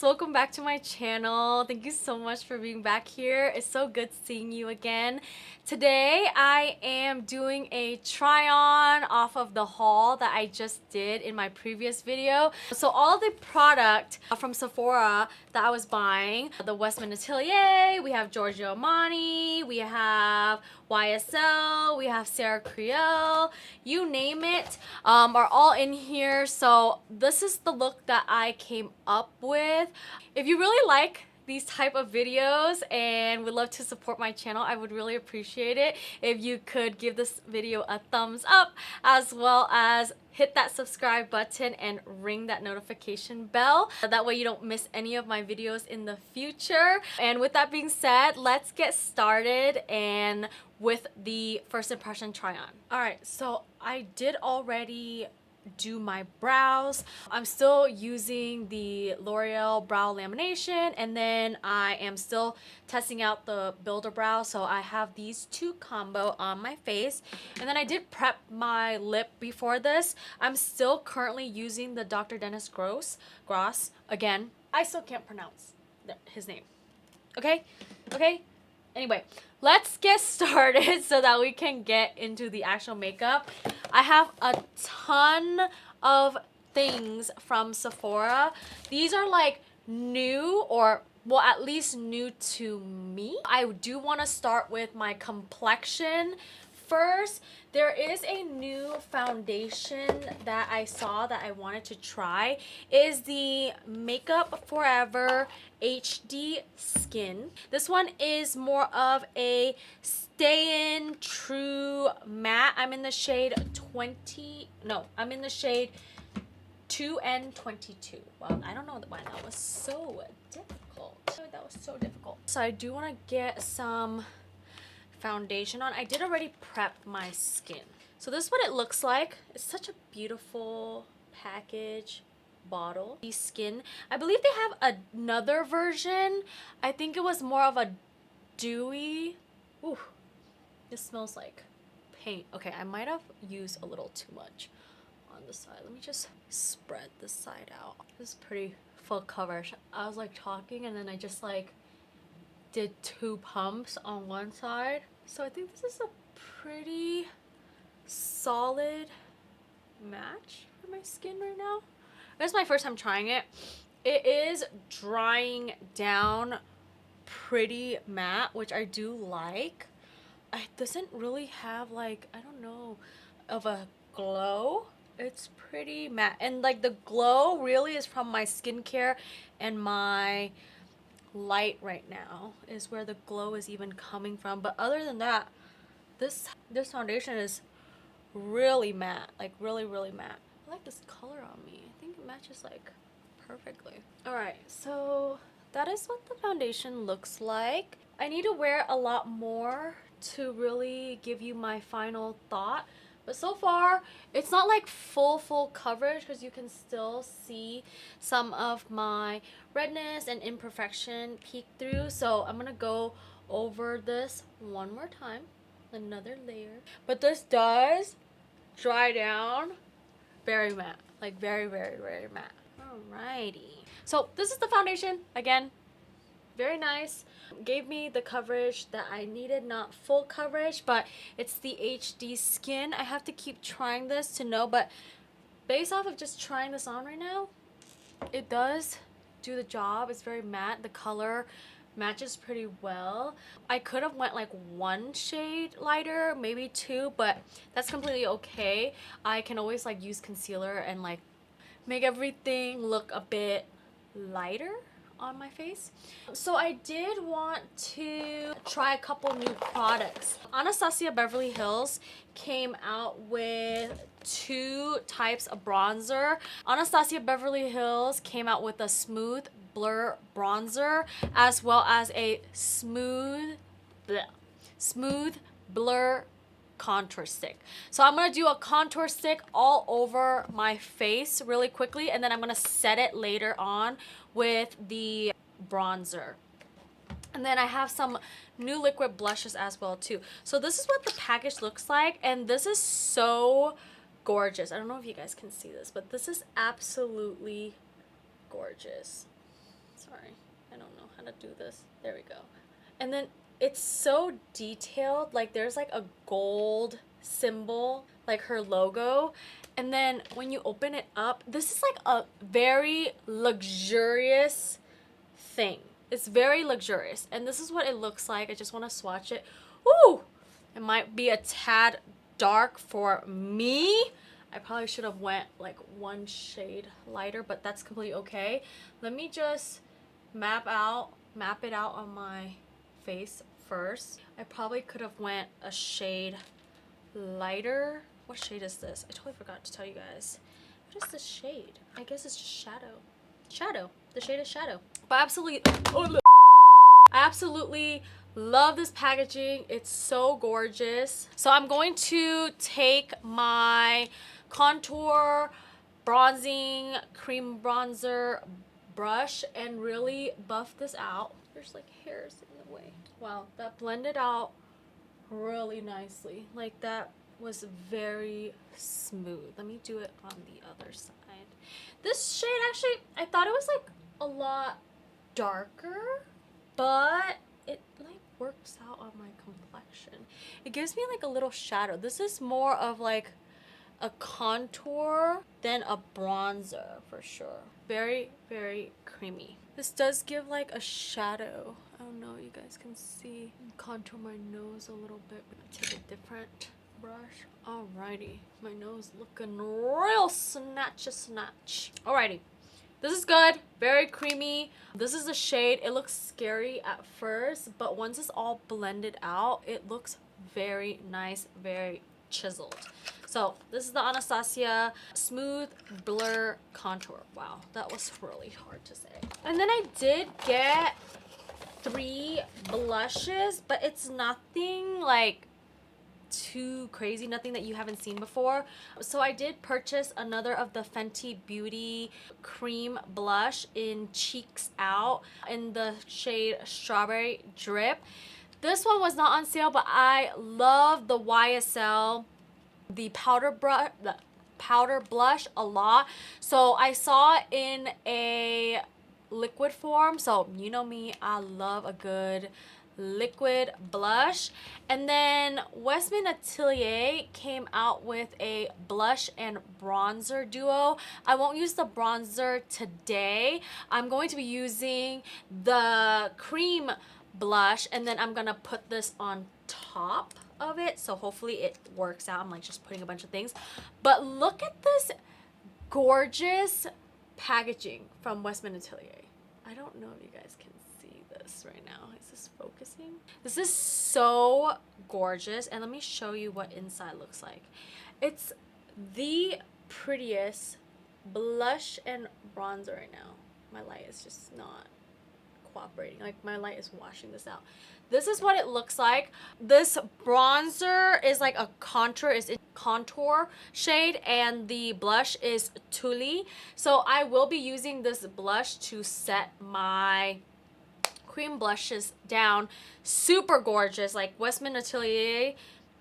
guys, welcome back to my channel. Thank you so much for being back here. It's so good seeing you again. Today I am doing a try on off of the haul that I just did in my previous video. So all the product from Sephora that I was buying, the Westman Atelier, we have Giorgio Armani, we have YSL, we have Creal, you name it, are all in here. So this is the look that I came up with. If you really like these type of videos and would love to support my channel, I would really appreciate it if you could give this video a thumbs up, as well as hit that subscribe button and ring that notification bell. That way you don't miss any of my videos in the future. And with that being said, let's get started and with the first impression try on. Alright, so I did already do my brows. I'm still using the L'Oreal brow lamination, and then I am still testing out the builder brow. So I have these two combo on my face, and then I did prep my lip before this. I'm still currently using the Dr. Dennis Gross. Again, I still can't pronounce his name. Okay? Anyway, let's get started so that we can get into the actual makeup. I have a ton of things from Sephora. These are like new, or well, at least new to me. I do want to start with my complexion first. There is a new foundation that I saw that I wanted to try. It is the Makeup Forever HD Skin. This one is more of a stay-in true matte. I'm in the shade 2N22. Well, I don't know why that was so difficult. So I do want to get some foundation on. I did already prep my skin. So this is what it looks like. It's such a beautiful package bottle. The skin, I believe they have another version. I think it was more of a dewy. Ooh, this smells like paint. Okay, I might have used a little too much on the side. Let me just spread this side out. This is pretty full coverage. I was like talking and then I just like did 2 pumps on one side. So I think this is a pretty solid match for my skin right now. This is my first time trying it. It is drying down pretty matte, which I do like. It doesn't really have like, I don't know, of a glow. It's pretty matte, and like the glow really is from my skincare, and my light right now is where the glow is even coming from. But other than that, this foundation is really matte, like really matte. I like this color on me. I think it matches like perfectly. All right, so that is what the foundation looks like. I need to wear a lot more to really give you my final thought, but so far it's not like full coverage, because you can still see some of my redness and imperfection peek through. So I'm gonna go over this one more time, another layer. But this does dry down very matte, like very matte. Alrighty, so this is the foundation. Again, very nice. Gave me the coverage that I needed, not full coverage, but it's the HD Skin. I have to keep trying this to know, but based off of just trying this on right now, it does do the job. It's very matte. The color matches pretty well. I could have went like 1 shade lighter, maybe 2, but that's completely okay. I can always like use concealer and like make everything look a bit lighter on my face. So I did want to try a couple new products. Anastasia Beverly Hills came out with 2 types of bronzer. Anastasia Beverly Hills came out with a smooth blur bronzer, as well as a smooth blur contour stick. So I'm gonna do a contour stick all over my face really quickly, and then I'm gonna set it later on with the bronzer. And then I have some new liquid blushes as well too. So this is what the package looks like, and this is so gorgeous. I don't know if you guys can see this, but this is absolutely gorgeous. Sorry, I don't know how to do this. There we go. And then it's so detailed. Like there's like a gold symbol, like her logo. And then when you open it up, this is like a very luxurious thing. It's very luxurious. And this is what it looks like. I just want to swatch it. Ooh! It might be a tad dark for me. I probably should have went like one shade lighter, but that's completely okay. Let me just map it out on my face first. I probably could have went a shade lighter. What shade is this? I totally forgot to tell you guys. What is this shade? I guess it's just shadow. Shadow. The shade is shadow. But absolutely, I absolutely love this packaging. It's so gorgeous. So I'm going to take my contour bronzing cream bronzer brush and really buff this out. There's like hairs in the way. Wow, that blended out really nicely. Like that was very smooth. Let me do it on the other side. This shade actually, I thought it was like a lot darker, but it like works out on my complexion. It gives me like a little shadow. This is more of like a contour than a bronzer for sure. Very, very creamy. This does give like a shadow. I don't know, you guys can see. Contour my nose a little bit. Take a different brush. Alrighty, my nose looking real snatch. Alrighty, this is good. Very creamy. This is the shade. It looks scary at first, but once it's all blended out, it looks very nice, very chiseled. So this is the Anastasia Smooth Blur Contour. Wow, that was really hard to say. And then I did get 3 blushes, but it's nothing like too crazy, nothing that you haven't seen before. So I did purchase another of the Fenty Beauty cream blush in Cheeks Out in the shade Strawberry Drip. This one was not on sale, but I love the YSL, the powder blush a lot. So I saw it in a liquid form. So you know me, I love a good liquid blush. And then Westman Atelier came out with a blush and bronzer duo. I won't use the bronzer today. I'm going to be using the cream blush, and then I'm gonna put this on top of it, so hopefully it works out. I'm like just putting a bunch of things, but look at this gorgeous packaging from Westman Atelier. I don't know if you guys can see this right now. Is this focusing? This is so gorgeous, and let me show you what inside looks like. It's the prettiest blush and bronzer right now. My light is just not cooperating. Like my light is washing this out. This is what it looks like. This bronzer is like a contour shade, and the blush is Tulle. So I will be using this blush to set my cream blushes down. Super gorgeous. Like Westman Atelier,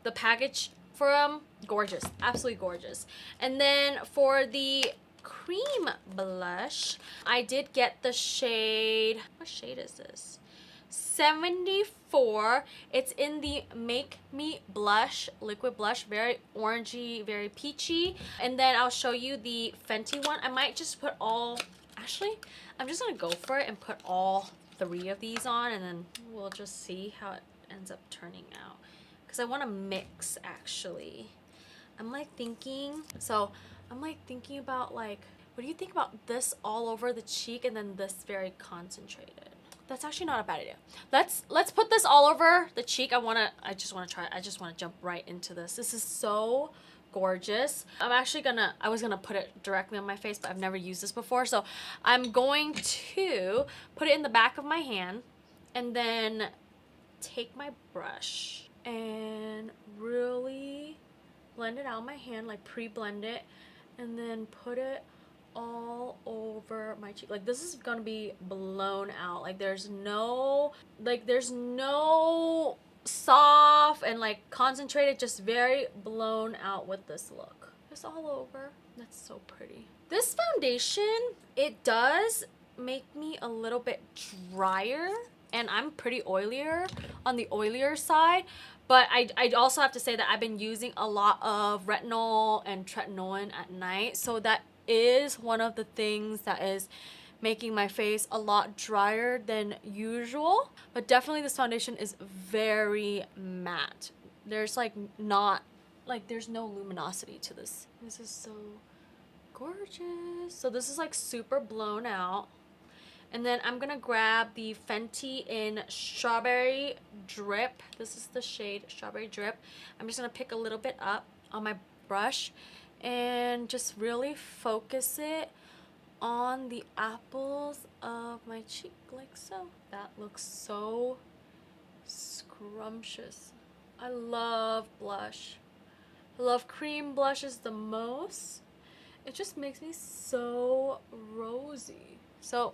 the package for them, gorgeous, absolutely gorgeous. And then for the cream blush, I did get the shade, what shade is this? 74. It's in the Make Me Blush liquid blush, very orangey, very peachy. And then I'll show you the Fenty one. I might just put all, actually I'm just gonna go for it and put all 3 of these on, and then we'll just see how it ends up turning out, because I want to mix. Actually, I'm like thinking about like, what do you think about this all over the cheek and then this very concentrated? That's actually not a bad idea. Let's put this all over the cheek. I just want to jump right into this. This is so gorgeous. I was gonna put it directly on my face, but I've never used this before, so I'm going to put it in the back of my hand and then take my brush and really blend it out in my hand, like pre-blend it, and then put it all over my cheek. Like this is gonna be blown out. Like there's no soft and like concentrated, just very blown out with this look. Just all over. That's so pretty. This foundation, it does make me a little bit drier, and I'm pretty oilier, on the oilier side. But I also have to say that I've been using a lot of retinol and tretinoin at night, so that is one of the things that is making my face a lot drier than usual. But definitely this foundation is very matte. There's like not, like there's no luminosity to this. This is so gorgeous. So this is like super blown out. And then I'm gonna grab the Fenty in Strawberry Drip. This is the shade Strawberry Drip. I'm just gonna pick a little bit up on my brush and just really focus it on the apples of my cheek, like so. That looks so scrumptious. I love blush. I love cream blushes the most. It just makes me so rosy. So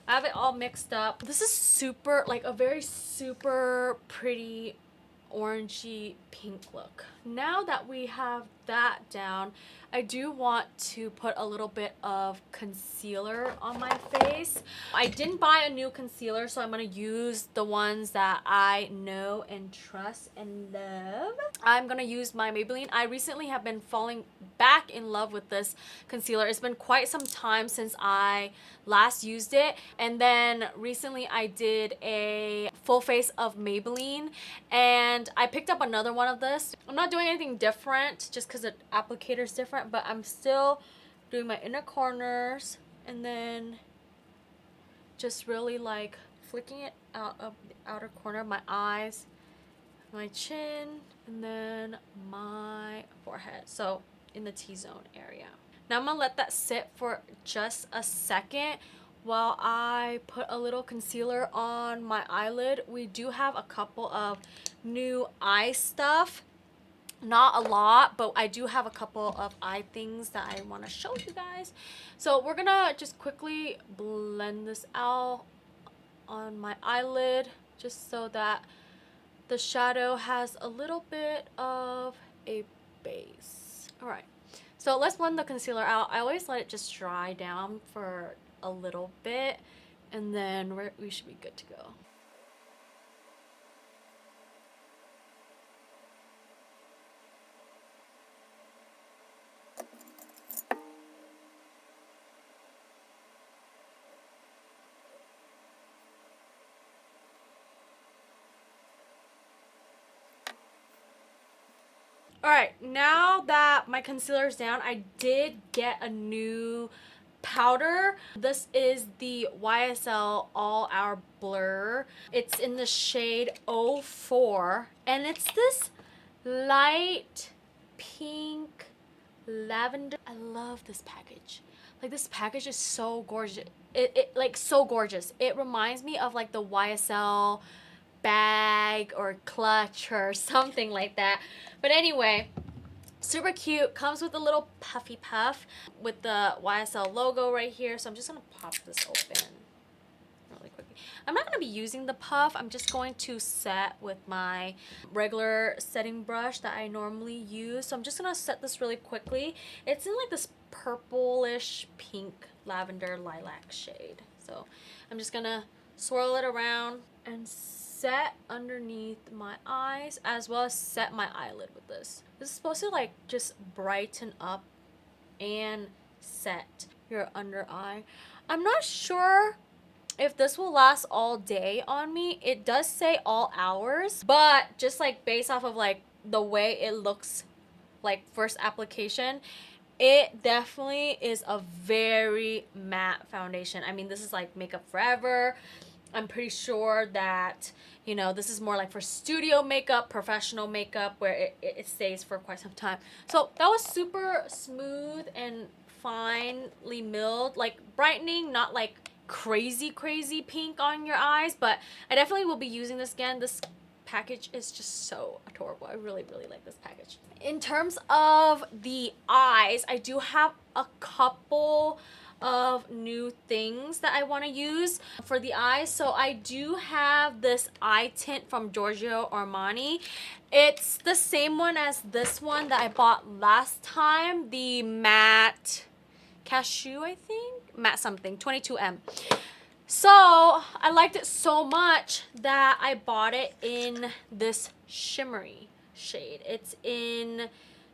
I have it all mixed up. This is super, like a very super pretty orangey pink look. Now that we have that down, I do want to put a little bit of concealer on my face. I didn't buy a new concealer, so I'm going to use the ones that I know and trust and love. I'm going to use my Maybelline. I recently have been falling back in love with this concealer. It's been quite some time since I last used it, and then recently I did a full face of Maybelline, and I picked up another one of this. I'm not doing anything different just because the applicator is different, but I'm still doing my inner corners and then just really like flicking it out of the outer corner of my eyes, my chin, and then my forehead, so in the T-zone area. Now I'm gonna let that sit for just a second while I put a little concealer on my eyelid. We do have a couple of new eye stuff. Not a lot, but I do have a couple of eye things that I want to show you guys. So we're gonna just quickly blend this out on my eyelid just so that the shadow has a little bit of a base. All right, so let's blend the concealer out. I always let it just dry down for a little bit, and then we should be good to go. Alright, now that my concealer is down, I did get a new powder. This is the YSL All Hour Blur. It's in the shade 04, and it's this light pink lavender. I love this package. Like, this package is so gorgeous. It like so gorgeous. It reminds me of like the YSL bag or clutch or something like that. But anyway, super cute. Comes with a little puffy puff with the YSL logo right here. So I'm just gonna pop this open really quickly. I'm not gonna be using the puff. I'm just going to set with my regular setting brush that I normally use. So I'm just gonna set this really quickly. It's in like this purplish pink lavender lilac shade. So I'm just gonna swirl it around and set underneath my eyes, as well as set my eyelid with this. This is supposed to like just brighten up and set your under eye. I'm not sure if this will last all day on me. It does say all hours, but just like based off of like the way it looks like first application, it definitely is a very matte foundation. I mean, this is like makeup forever. I'm pretty sure that, you know, this is more like for studio makeup, professional makeup, where it stays for quite some time. So that was super smooth and finely milled, like brightening, not like crazy pink on your eyes, but I definitely will be using this again. This package is just so adorable. I really like this package. In terms of the eyes, I do have a couple of new things that I want to use for the eyes. So I do have this eye tint from Giorgio Armani. It's the same one as this one that I bought last time, the matte Cashew, I think. Matte something, 22M. So I liked it so much that I bought it in this shimmery shade. It's in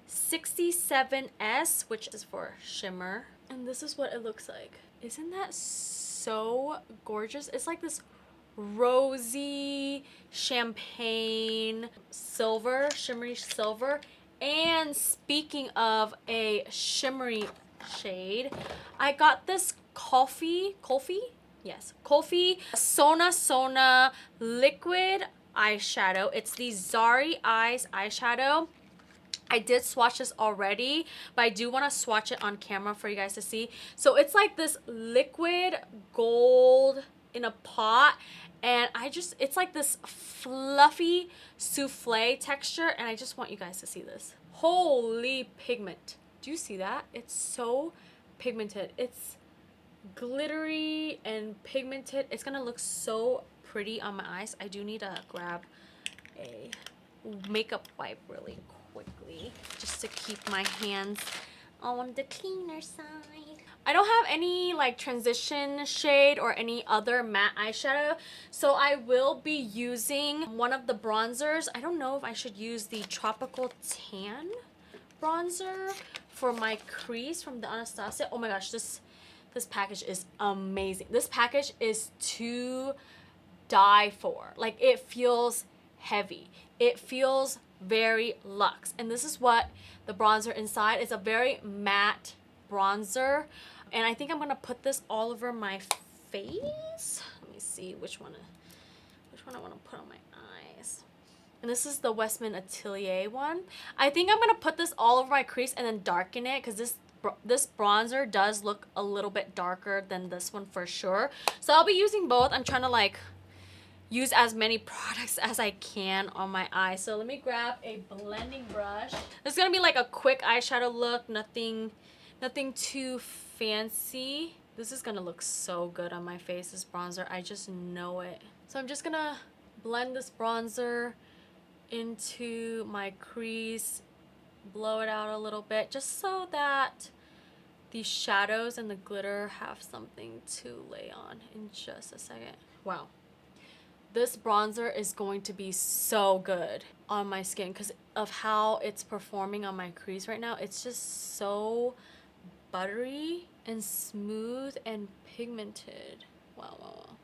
67S, which is for shimmer. And this is what it looks like. Isn't that so gorgeous? It's like this rosy champagne silver, shimmery silver. And speaking of a shimmery shade, I got this coffee Sona liquid eyeshadow. It's the Zari Eyes eyeshadow. I did swatch this already, but I do want to swatch it on camera for you guys to see. So it's like this liquid gold in a pot, and it's like this fluffy souffle texture, and I just want you guys to see this. Holy pigment. Do you see that? It's so pigmented. It's glittery and pigmented. It's gonna look so pretty on my eyes. I do need to grab a makeup wipe really quickly just to keep my hands on the cleaner side. I don't have any like transition shade or any other matte eyeshadow, so I will be using one of the bronzers. I don't know if I should use the Tropical Tan bronzer for my crease from the Anastasia. Oh my gosh, this package is amazing. This package is to die for. Like, it feels heavy. It feels very luxe. And this is what the bronzer inside is, a very matte bronzer. And I think I'm gonna put this all over my face. Let me see which one I want to put on my eyes. And this is the Westman Atelier one. I think I'm gonna put this all over my crease and then darken it, because this bronzer does look a little bit darker than this one for sure. So I'll be using both. I'm trying to like use as many products as I can on my eyes. So let me grab a blending brush. This is gonna be like a quick eyeshadow look, nothing too fancy. This is gonna look so good on my face, this bronzer. I just know it. So I'm just gonna blend this bronzer into my crease, blow it out a little bit, just so that the shadows and the glitter have something to lay on in just a second. Wow. This bronzer is going to be so good on my skin because of how it's performing on my crease right now. It's just so buttery and smooth and pigmented. Wow, wow, wow.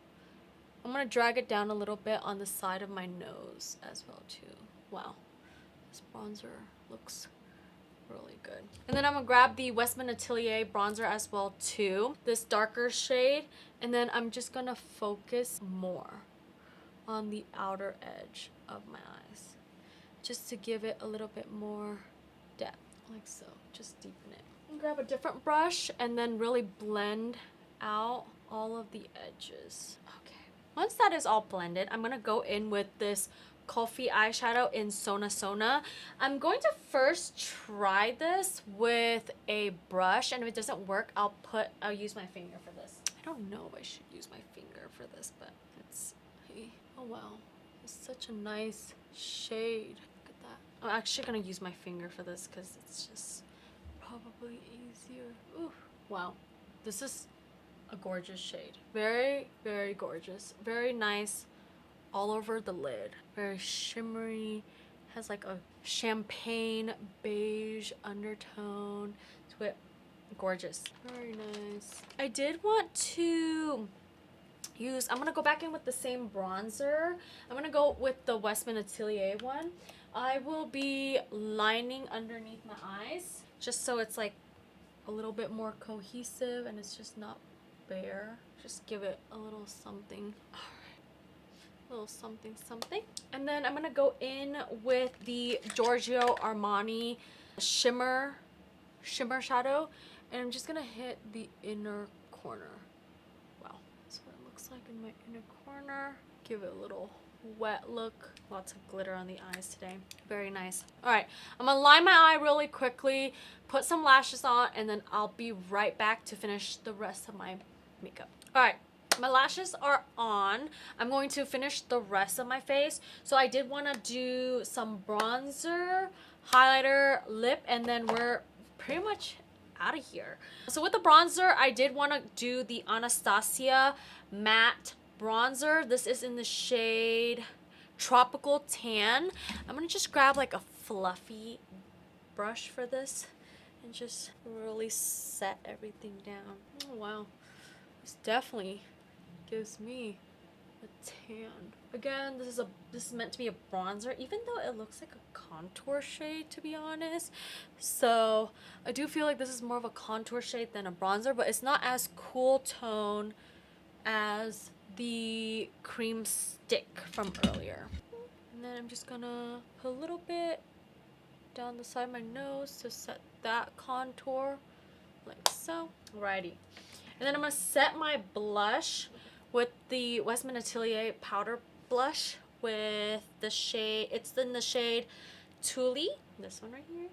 I'm going to drag it down a little bit on the side of my nose as well too. Wow. This bronzer looks really good. And then I'm gonna grab the Westman Atelier bronzer as well too, this darker shade, and then I'm just gonna focus more on the outer edge of my eyes just to give it a little bit more depth, like so. Just deepen it. And grab a different brush and then really blend out all of the edges. Okay, once that is all blended, I'm gonna go in with this coffee eyeshadow in Sona. I'm going to first try this with a brush, and if it doesn't work, I'll use my finger for this. I don't know if I should use my finger for this, but let's see. Oh wow, it's such a nice shade. Look at that. I'm actually gonna use my finger for this because it's just probably easier. Ooh, wow, this is a gorgeous shade. Very, very gorgeous. Very nice all over the lid. Very shimmery, has like a champagne beige undertone to it. Gorgeous. Very nice. I did want to use, I'm gonna go back in with the same bronzer. I'm gonna go with the Westman Atelier one. I will be lining underneath my eyes just so it's like a little bit more cohesive and it's just not bare. Just give it a little something. Little something. And then I'm gonna go in with the Giorgio Armani shimmer shadow, and I'm just gonna hit the inner corner. Wow, that's what it looks like in my inner corner. Give it a little wet look. Lots of glitter on the eyes today. Very nice. All right, I'm gonna line my eye really quickly, put some lashes on, and then I'll be right back to finish the rest of my makeup. All right. My lashes are on. I'm going to finish the rest of my face. So I did want to do some bronzer, highlighter, lip, and then we're pretty much out of here. So with the bronzer, I did want to do the Anastasia matte bronzer. This is in the shade Tropical Tan. I'm gonna just grab like a fluffy brush for this and just really set everything down. Oh wow, this definitely gives me a tan. Again, this is meant to be a bronzer, even though it looks like a contour shade, to be honest. So I do feel like this is more of a contour shade than a bronzer, but it's not as cool tone as the cream stick from earlier. And then I'm just gonna put a little bit down the side of my nose to set that contour, like so. Alrighty. And then I'm gonna set my blush with the Westman Atelier powder blush with the shade, it's in the shade Tulle, this one right here,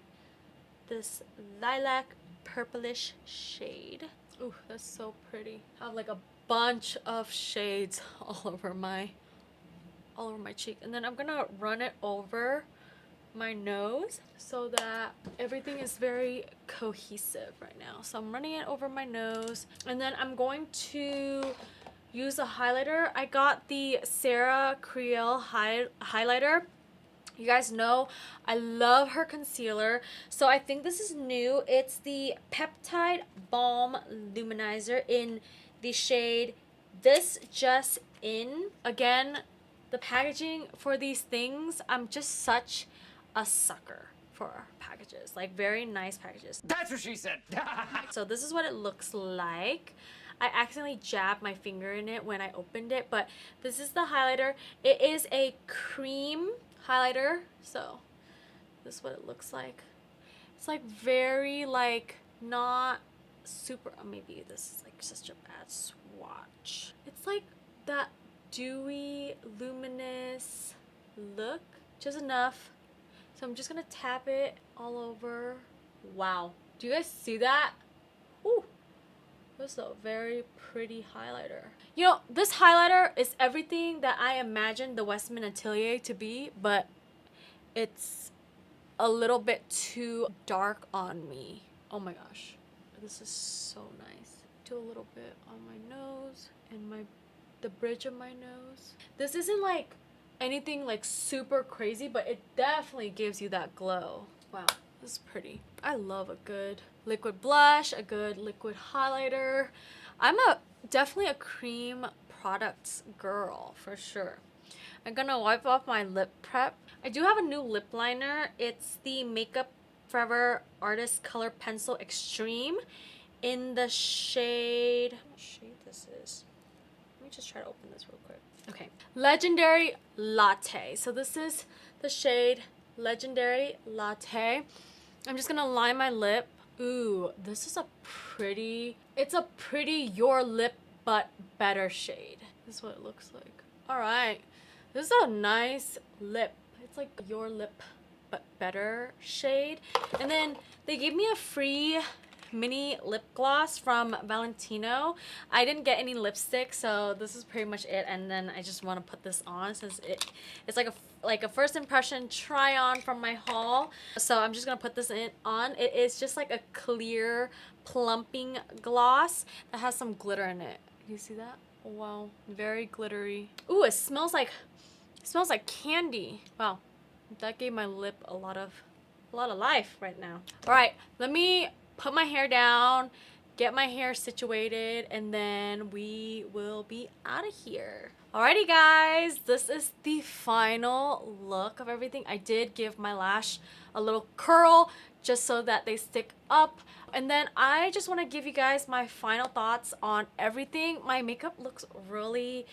this lilac purplish shade. Ooh, that's so pretty. I have like a bunch of shades all over my cheek, and then I'm gonna run it over my nose so that everything is very cohesive right now. So I'm running it over my nose, and then I'm going to use a highlighter. I got the Sarah Creal highlighter. You guys know I love her concealer, so I think this is new. It's the Peptide Balm Luminizer in the shade This Just In. Again, the packaging for these things, I'm just such a sucker for packages, like very nice packages. That's what she said. So this is what it looks like. I accidentally jabbed my finger in it when I opened it, but this is the highlighter. It is a cream highlighter, so this is what it looks like. It's like very like not super, maybe this is like such a bad swatch. It's like that dewy, luminous look, just enough. So I'm just gonna tap it all over. Wow, do you guys see that? Ooh. This is a very pretty highlighter. You know, this highlighter is everything that I imagined the Westman Atelier to be, but it's a little bit too dark on me. Oh my gosh, this is so nice. Do a little bit on my nose and the bridge of my nose. This isn't like anything like super crazy, but it definitely gives you that glow. Wow, this is pretty. I love a good liquid blush, a good liquid highlighter. I'm definitely a cream products girl for sure. I'm gonna wipe off my lip prep. I do have a new lip liner. It's the Makeup Forever Artist Color Pencil Extreme in the shade, what shade this is? Let me just try to open this real quick. Okay, Legendary Latte. So this is the shade Legendary Latte. I'm just gonna line my lip. Ooh, this is it's a pretty Your Lip but better shade. This is what it looks like. All right, this is a nice lip. It's like Your Lip but better shade. And then they gave me a free mini lip gloss from Valentino. I didn't get any lipstick, so this is pretty much it. And then I just want to put this on since it's like a first impression try on from my haul. So I'm just gonna put this on. It is just like a clear plumping gloss that has some glitter in it. You see that? Wow, very glittery. Ooh, it smells like candy. Wow, that gave my lip a lot of life right now. All right, let me put my hair down, get my hair situated, and then we will be out of here. Alrighty guys, this is the final look of everything. I did give my lash a little curl just so that they stick up. And then I just want to give you guys my final thoughts on everything. My makeup looks really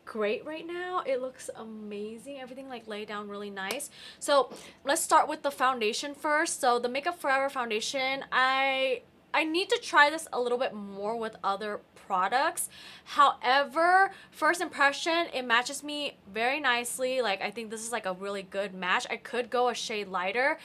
great right now. It looks amazing. Everything like laid down really nice. So let's start with the foundation first. So the Makeup Forever foundation, I need to try this a little bit more with other products. However, first impression, it matches me very nicely. Like, I think this is like a really good match. I could go a shade lighter,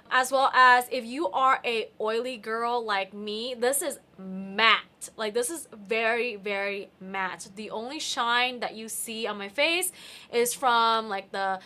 as well as if you are a oily girl like me, this is matte. Like, this is very, very matte. The only shine that you see on my face is from like the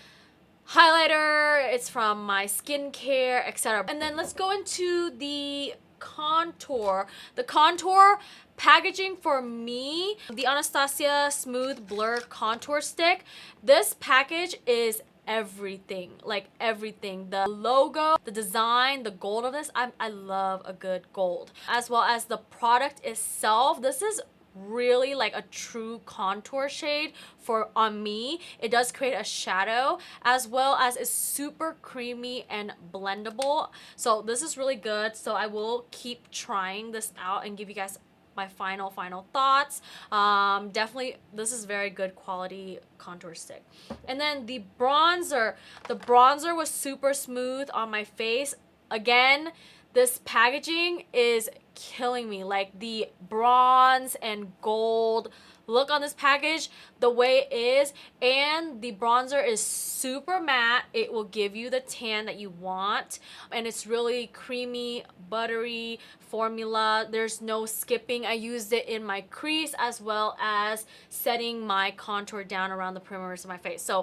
highlighter, it's from my skincare, etc. And then let's go into the contour. The contour packaging for me, the Anastasia Smooth Blur Contour Stick. This package is everything, like everything. The logo, the design, the gold of this, I love a good gold. As well as the product itself, this is really like a true contour shade for on me. It does create a shadow, as well as it's super creamy and blendable. So this is really good. So I will keep trying this out and give you guys my final thoughts. Definitely this is very good quality contour stick. And then the bronzer was super smooth on my face. Again, this packaging is killing me. Like the bronze and gold look on this package, the way it is, and the bronzer is super matte. It will give you the tan that you want, and it's really creamy, buttery formula. There's no skipping. I used it in my crease as well as setting my contour down around the perimeters of my face. So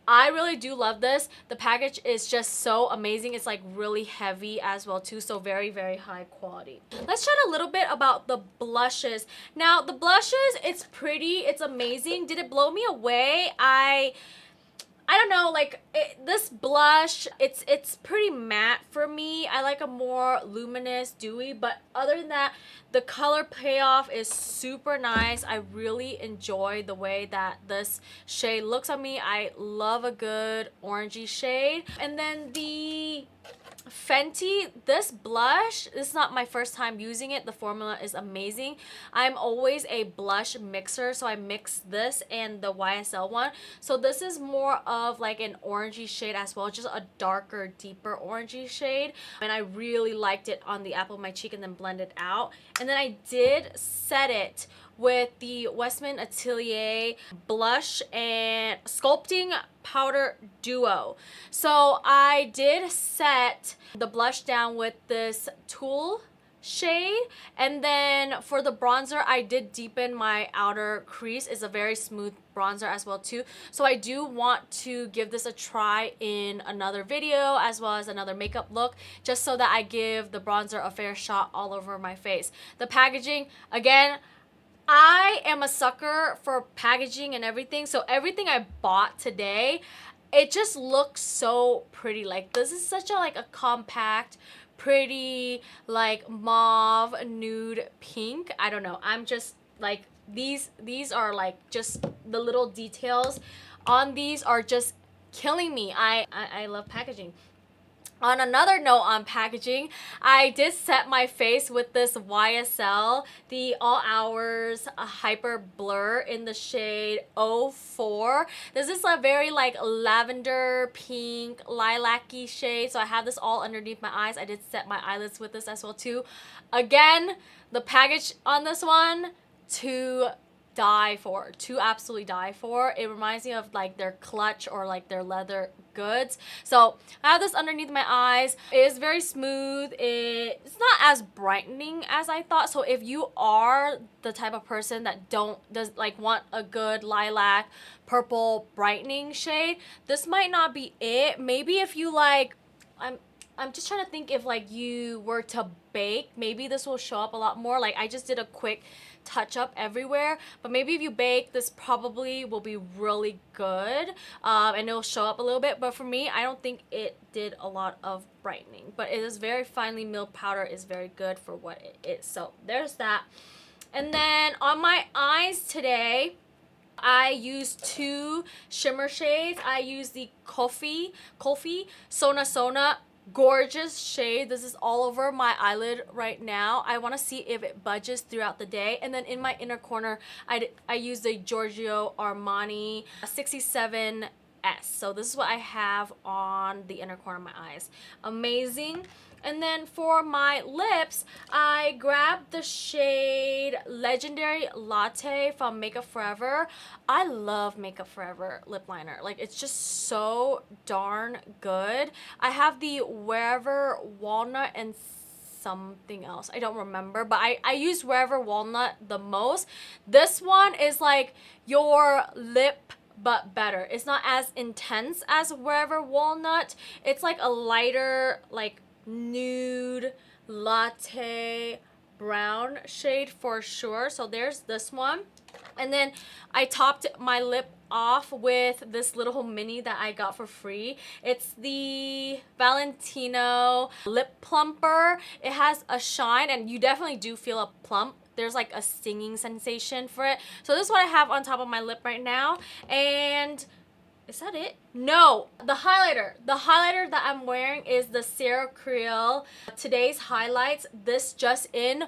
I really do love this. The package is just so amazing. It's like really heavy as well too, so very high quality. Let's chat a little bit about the blushes. Now the blushes, it's pretty, it's amazing. Did it blow me away? I don't know, like this blush, it's pretty matte for me. I like a more luminous, dewy, but other than that, the color payoff is super nice. I really enjoy the way that this shade looks on me. I love a good orangey shade. And then the Fenty, this blush, this is not my first time using it. The formula is amazing. I'm always a blush mixer, so I mix this and the YSL one. So this is more of like an orangey shade as well, just a darker, deeper orangey shade. And I really liked it on the apple of my cheek and then blend it out. And then I did set it with the Westman Atelier blush and sculpting powder duo. So I did set the blush down with this Tulle shade, and then for the bronzer I did deepen my outer crease. It's a very smooth bronzer as well too, so I do want to give this a try in another video as well as another makeup look, just so that I give the bronzer a fair shot all over my face. The packaging, again, I am a sucker for packaging and everything, so everything I bought today, it just looks so pretty. Like this is such a like a compact, pretty like mauve nude pink. I don't know, I'm just like these are like just the little details on these are just killing me. I love packaging. On another note on packaging, I did set my face with this YSL, the All Hours Hyper Blur in the shade 04. This is a very like lavender, pink, lilac-y shade. So I have this all underneath my eyes. I did set my eyelids with this as well too. Again, the package on this one, to die for, to absolutely die for. It reminds me of like their clutch or like their leather goods. So I have this underneath my eyes. It is very smooth. It's not as brightening as I thought. So if you are the type of person that does like want a good lilac purple brightening shade, this might not be it. Maybe if you like, I'm just trying to think, if like you were to bake, maybe this will show up a lot more. Like I just did a quick touch up everywhere, but maybe if you bake, this probably will be really good, and it'll show up a little bit. But for me, I don't think it did a lot of brightening, but it is very finely milled powder, is very good for what it is. So there's that. And then on my eyes today, I used two shimmer shades. I used the Coffee Sona, gorgeous shade. This is all over my eyelid right now. I want to see if it budges throughout the day. And then in my inner corner, I used the Giorgio Armani 67S. So this is what I have on the inner corner of my eyes. Amazing. And then for my lips, I grabbed the shade Legendary Latte from Makeup Forever. I love Makeup Forever lip liner. Like, it's just so darn good. I have the Wherever Walnut and something else. I don't remember, but I use Wherever Walnut the most. This one is like your lip but better. It's not as intense as Wherever Walnut. It's like a lighter, like nude Latte brown shade for sure. So there's this one. And then I topped my lip off with this little mini that I got for free. It's the Valentino lip plumper. It has a shine and you definitely do feel a plump. There's like a stinging sensation for it. So this is what I have on top of my lip right now. And is that it? No, the highlighter. The highlighter that I'm wearing is the Creal Today's Highlights. This just in.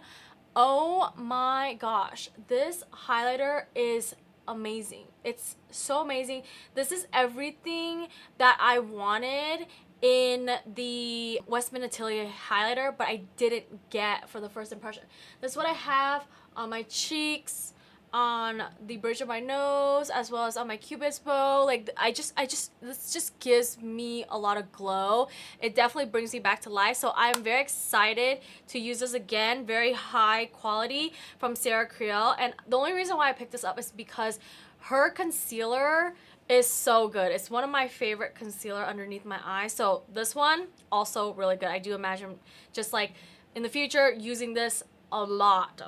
Oh my gosh, this highlighter is amazing. It's so amazing. This is everything that I wanted in the Westman Atelier highlighter, but I didn't get for the first impression. This is what I have on my cheeks, on the bridge of my nose, as well as on my cupid's bow. Like this just gives me a lot of glow. It definitely brings me back to life. So I'm very excited to use this again. Very high quality from Creal. And the only reason why I picked this up is because her concealer is so good. It's one of my favorite concealer underneath my eye. So this one also really good. I do imagine just like in the future using this a lot.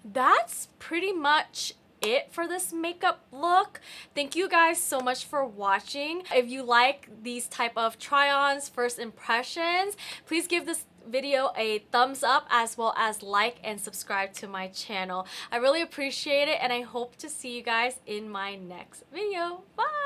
That's pretty much it for this makeup look. Thank you guys so much for watching. If you like these type of try-ons, first impressions, please give this video a thumbs up as well as like and subscribe to my channel. I really appreciate it and I hope to see you guys in my next video. Bye!